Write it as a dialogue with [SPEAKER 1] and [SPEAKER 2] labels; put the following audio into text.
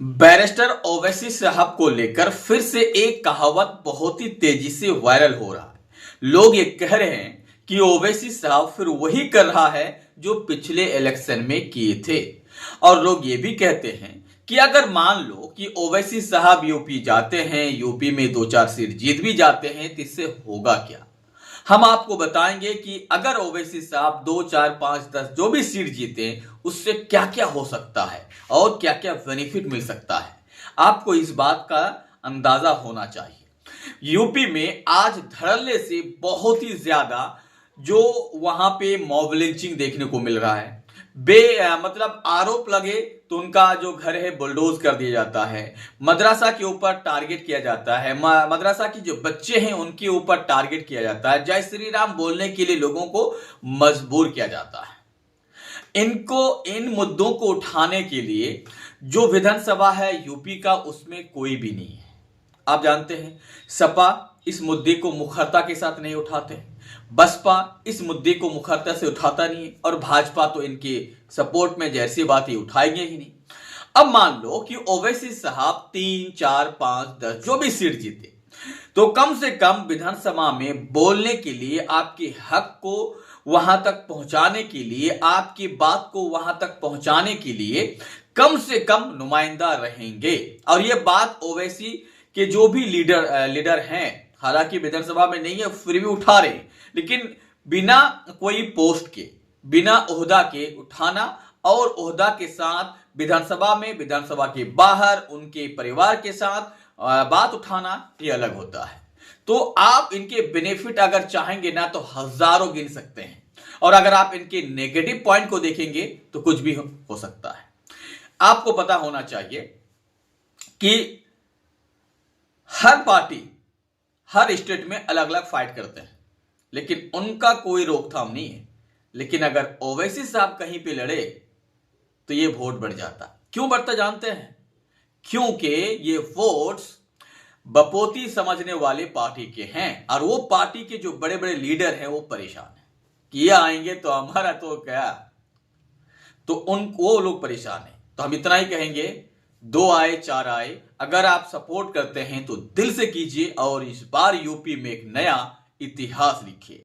[SPEAKER 1] Barrister Owaisi साहब को लेकर फिर से एक कहावत बहुत ही तेजी से वायरल हो रहा है। लोग ये कह रहे हैं कि ओवैसी साहब फिर वही कर रहा है जो पिछले इलेक्शन में किए थे। और लोग ये भी कहते हैं कि अगर मान लो कि ओवैसी साहब यूपी जाते हैं, यूपी में 2-4 सीट जीत भी जाते हैं, तो इससे होगा क्या। हम आपको बताएंगे कि अगर ओवैसी साहब 2, 4, 5, 10 जो भी सीट जीते उससे क्या क्या हो सकता है और क्या क्या बेनिफिट मिल सकता है। आपको इस बात का अंदाजा होना चाहिए। यूपी में आज धड़ल्ले से बहुत ही ज्यादा जो वहां पे मॉब लिंचिंग देखने को मिल रहा है। मतलब आरोप लगे तो उनका जो घर है बुलडोज कर दिया जाता है। मदरसा के ऊपर टारगेट किया जाता है। मदरसा की जो बच्चे हैं उनके ऊपर टारगेट किया जाता है। जय श्री राम बोलने के लिए लोगों को मजबूर किया जाता है। इन मुद्दों को उठाने के लिए जो विधानसभा है यूपी का, उसमें कोई भी नहीं है। आप जानते हैं सपा इस मुद्दे को मुखरता के साथ नहीं उठाते, बसपा इस मुद्दे को मुखरता से उठाता नहीं है और भाजपा तो इनके सपोर्ट में जैसी बातें उठाएंगे ही नहीं। अब मान लो कि ओवैसी साहब 3, 4, 5, 10 जो भी सीट जीते तो कम से कम विधानसभा में बोलने के लिए, आपके हक को वहां तक पहुंचाने के लिए, आपकी बात को वहां तक पहुंचाने के लिए कम से कम नुमाइंदा रहेंगे। और यह बात ओवैसी के जो भी लीडर हैं, हालांकि विधानसभा में नहीं है फिर भी उठा रहे हैं, लेकिन बिना कोई पोस्ट के, बिना ओहदा के उठाना और ओहदा के साथ विधानसभा में, विधानसभा के बाहर उनके परिवार के साथ बात उठाना, ये अलग होता है। तो आप इनके बेनिफिट अगर चाहेंगे ना तो हजारों गिन सकते हैं, और अगर आप इनके नेगेटिव पॉइंट को देखेंगे तो कुछ भी हो सकता है। आपको पता होना चाहिए कि हर पार्टी हर स्टेट में अलग अलग फाइट करते हैं, लेकिन उनका कोई रोकथाम नहीं है। लेकिन अगर ओवैसी साहब कहीं पे लड़े तो ये वोट बढ़ जाता। क्यों बढ़ता जानते हैं? क्योंकि ये वोट्स बपोती समझने वाले पार्टी के हैं, और वो पार्टी के जो बड़े बड़े लीडर हैं वो परेशान हैं कि ये आएंगे तो हमारा तो क्या, तो वो लोग परेशान हैं। तो हम इतना ही कहेंगे, 2 आए 4 आए, अगर आप सपोर्ट करते हैं तो दिल से कीजिए और इस बार यूपी में एक नया इतिहास लिखिए।